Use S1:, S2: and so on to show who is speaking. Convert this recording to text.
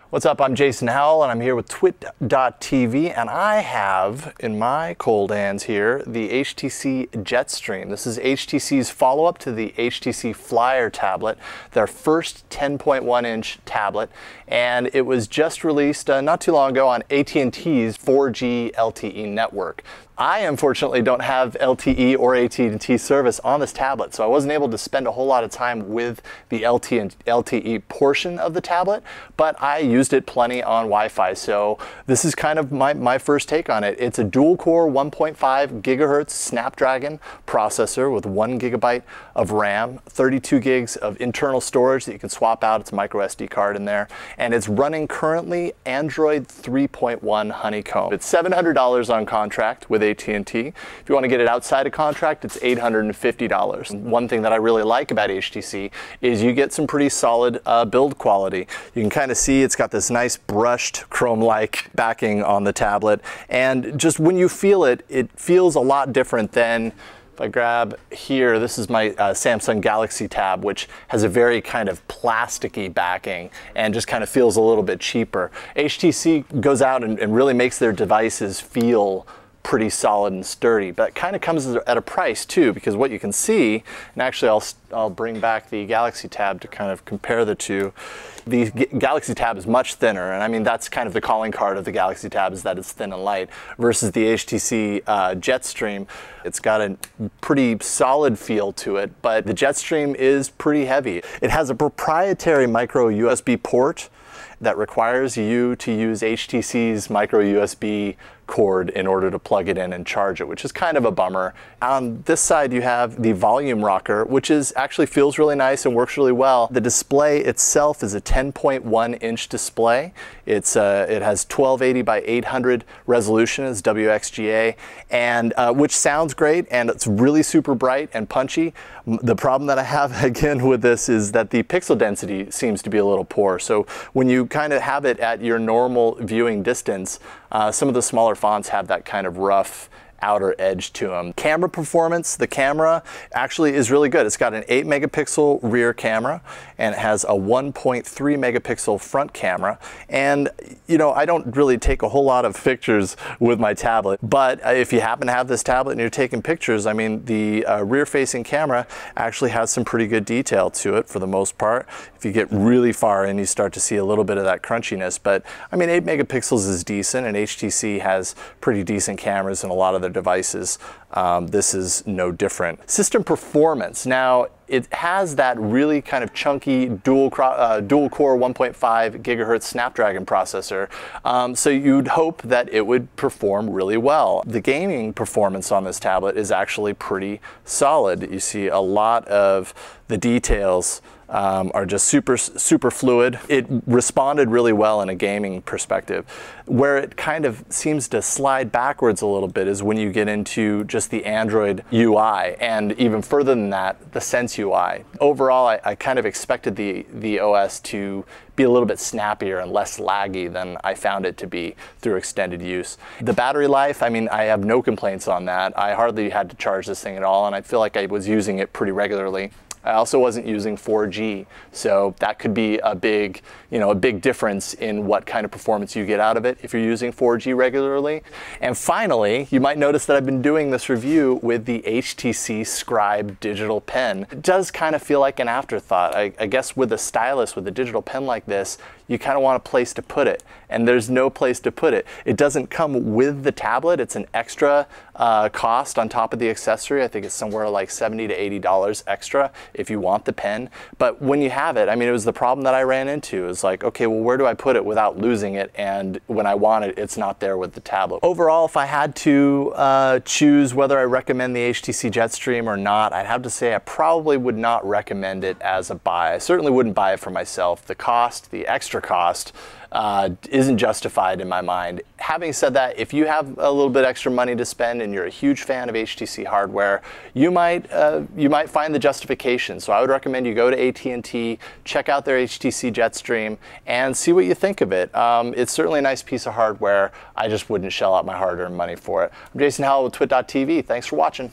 S1: What's up? I'm Jason Howell and I'm here with TWiT.tv, and I have in my cold hands here the HTC Jetstream. This is HTC's follow-up to the HTC Flyer tablet, their first 10.1-inch tablet, and it was just released not too long ago on AT&T's 4G LTE network. I unfortunately don't have LTE or AT&T service on this tablet, so I wasn't able to spend a whole lot of time with the LTE portion of the tablet, but I used it plenty on Wi-Fi, so this is kind of my first take on it. It's a dual-core 1.5 gigahertz Snapdragon processor with 1 gigabyte of RAM, 32 gigs of internal storage that you can swap out. It's a micro SD card in there, and it's running currently Android 3.1 Honeycomb. It's $700 on contract with AT&T. If you want to get it outside of contract, it's $850. One thing that I really like about HTC is you get some pretty solid build quality. You can kind of see it's got this nice brushed chrome-like backing on the tablet, and just when you feel it, it feels a lot different than if I grab here. This is my Samsung Galaxy Tab, which has a very kind of plasticky backing and just kind of feels a little bit cheaper. HTC goes out and really makes their devices feel pretty solid and sturdy, but it kind of comes at a price too, because what you can see, and actually I'll bring back the Galaxy Tab to kind of compare the two. The Galaxy Tab is much thinner, and I mean that's kind of the calling card of the Galaxy Tab, is that it's thin and light, versus the HTC Jetstream. It's got a pretty solid feel to it, but the Jetstream is pretty heavy. It has a proprietary micro USB port that requires you to use HTC's micro USB cord in order to plug it in and charge it, which is kind of a bummer. On this side you have the volume rocker, which actually feels really nice and works really well. The display itself is a 10.1-inch display. It has 1280 by 800 resolution, it's WXGA, and which sounds great, and it's really super bright and punchy. The problem that I have again with this is that the pixel density seems to be a little poor. So when you kind of have it at your normal viewing distance, some of the smaller fonts have that kind of rough outer edge to them. Camera performance, the camera actually is really good. It's got an 8 megapixel rear camera, and it has a 1.3 megapixel front camera. And you know, I don't really take a whole lot of pictures with my tablet, but if you happen to have this tablet and you're taking pictures, I mean, the rear facing camera actually has some pretty good detail to it for the most part. If you get really far in, you start to see a little bit of that crunchiness, but I mean, 8 megapixels is decent, and HTC has pretty decent cameras in a lot of their devices. This is no different. System performance. Now, it has that really kind of chunky dual-core 1.5 gigahertz Snapdragon processor, so you'd hope that it would perform really well. The gaming performance on this tablet is actually pretty solid. You see a lot of the details are just super fluid. It responded really well in a gaming perspective. Where it kind of seems to slide backwards a little bit is when you get into just the Android UI, and even further than that, the Sense UI. Overall, I kind of expected the OS to be a little bit snappier and less laggy than I found it to be through extended use. The battery life, I mean, I have no complaints on that. I hardly had to charge this thing at all, and I feel like I was using it pretty regularly. I also wasn't using 4G, so that could be a big difference in what kind of performance you get out of it if you're using 4G regularly. And finally, you might notice that I've been doing this review with the HTC Scribe digital pen. It does kind of feel like an afterthought. I guess with a stylus, with a digital pen like this, you kind of want a place to put it, and there's no place to put it. It doesn't come with the tablet. It's an extra cost on top of the accessory. I think it's somewhere like $70 to $80 extra if you want the pen. But when you have it, I mean, it was the problem that I ran into. It was like, okay, well, where do I put it without losing it? And when I want it, it's not there with the tablet. Overall, if I had to choose whether I recommend the HTC Jetstream or not, I'd have to say I probably would not recommend it as a buy. I certainly wouldn't buy it for myself. The cost, the extra cost, isn't justified in my mind. Having said that, if you have a little bit extra money to spend and you're a huge fan of HTC hardware, you might find the justification. So I would recommend you go to AT&T, check out their HTC Jetstream, and see what you think of it. It's certainly a nice piece of hardware. I just wouldn't shell out my hard-earned money for it. I'm Jason Howell with TWiT.tv. Thanks for watching.